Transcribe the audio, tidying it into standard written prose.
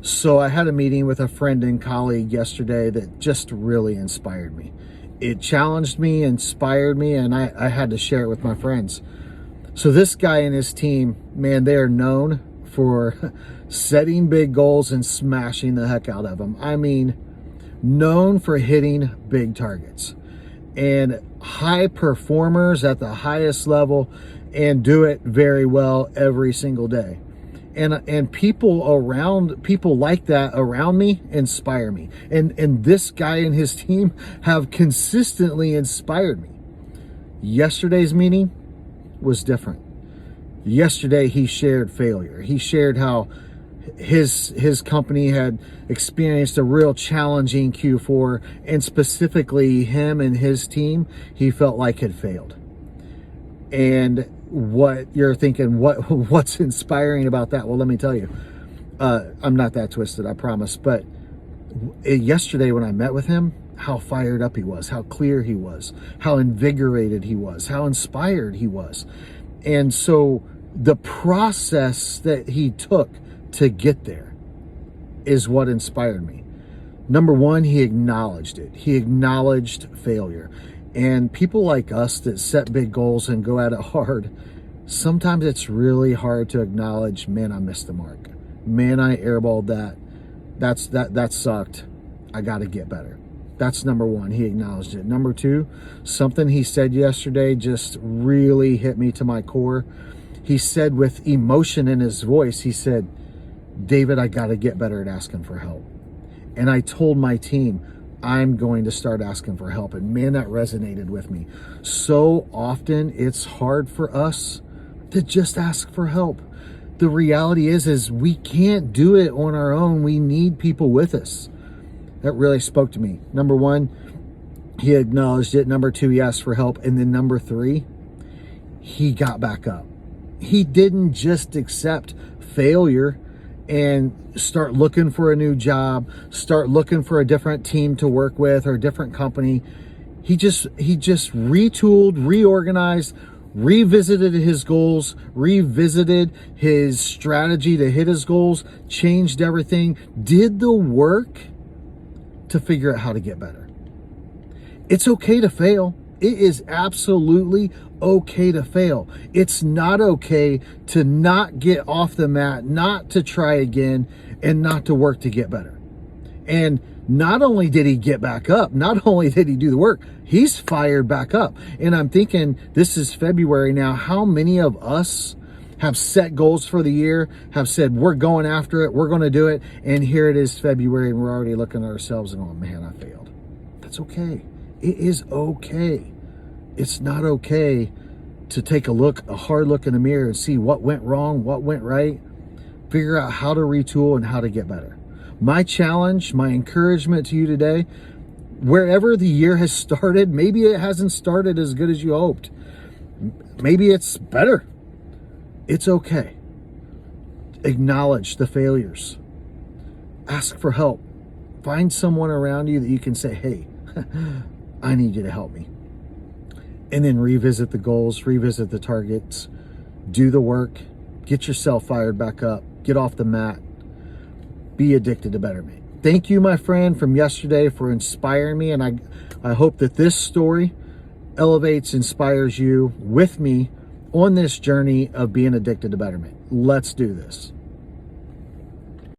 So I had a meeting with a friend and colleague yesterday that just really inspired me. It challenged me, inspired me, and I had to share it with my friends. So this guy and his team, man, they are known for setting big goals and smashing the heck out of them. I mean, known for hitting big targets and high performers at the highest level, and do it very well every single day. And people like that around me inspire me. And this guy and his team have consistently inspired me. Yesterday's meeting was different. Yesterday he shared failure. He shared how his company had experienced a real challenging Q4, and specifically him and his team, he felt like had failed. And what you're thinking, what's inspiring about that? Well, let me tell you, I'm not that twisted, I promise. But yesterday when I met with him, how fired up he was, how clear he was, how invigorated he was, how inspired he was. And so the process that he took to get there is what inspired me. Number one, he acknowledged it. He acknowledged failure. And people like us that set big goals and go at it hard, sometimes it's really hard to acknowledge, man, I missed the mark. Man, I airballed that. That sucked. I got to get better. That's number one. He acknowledged it. Number two, something he said yesterday just really hit me to my core. He said with emotion in his voice, he said, David, I got to get better at asking for help. And I told my team, I'm going to start asking for help. And man, that resonated with me. So often it's hard for us to just ask for help. The reality is we can't do it on our own. We need people with us. That really spoke to me. Number one, he acknowledged it. Number two, he asked for help. And then number three, he got back up. He didn't just accept failure and start looking for a new job, start looking for a different team to work with or a different company. He just retooled, reorganized, revisited his goals, revisited his strategy to hit his goals, changed everything, did the work to figure out how to get better. It's okay to fail. It is absolutely okay to fail. It's not okay to not get off the mat, not to try again, and not to work to get better. And not only did he get back up, not only did he do the work, he's fired back up. And I'm thinking, this is February now. How many of us have set goals for the year, have said, we're going after it, we're going to do it, and here it is February, and we're already looking at ourselves and going, man, I failed. That's okay. It is okay. It's not okay to take a hard look in the mirror and see what went wrong, what went right, figure out how to retool and how to get better. My challenge, my encouragement to you today, wherever the year has started, maybe it hasn't started as good as you hoped. Maybe it's better. It's okay. Acknowledge the failures. Ask for help. Find someone around you that you can say, hey, I need you to help me. And then revisit the goals, revisit the targets, do the work, get yourself fired back up, get off the mat, be addicted to betterment. Thank you, my friend, from yesterday for inspiring me. And I hope that this story elevates, inspires you with me on this journey of being addicted to betterment. Let's do this.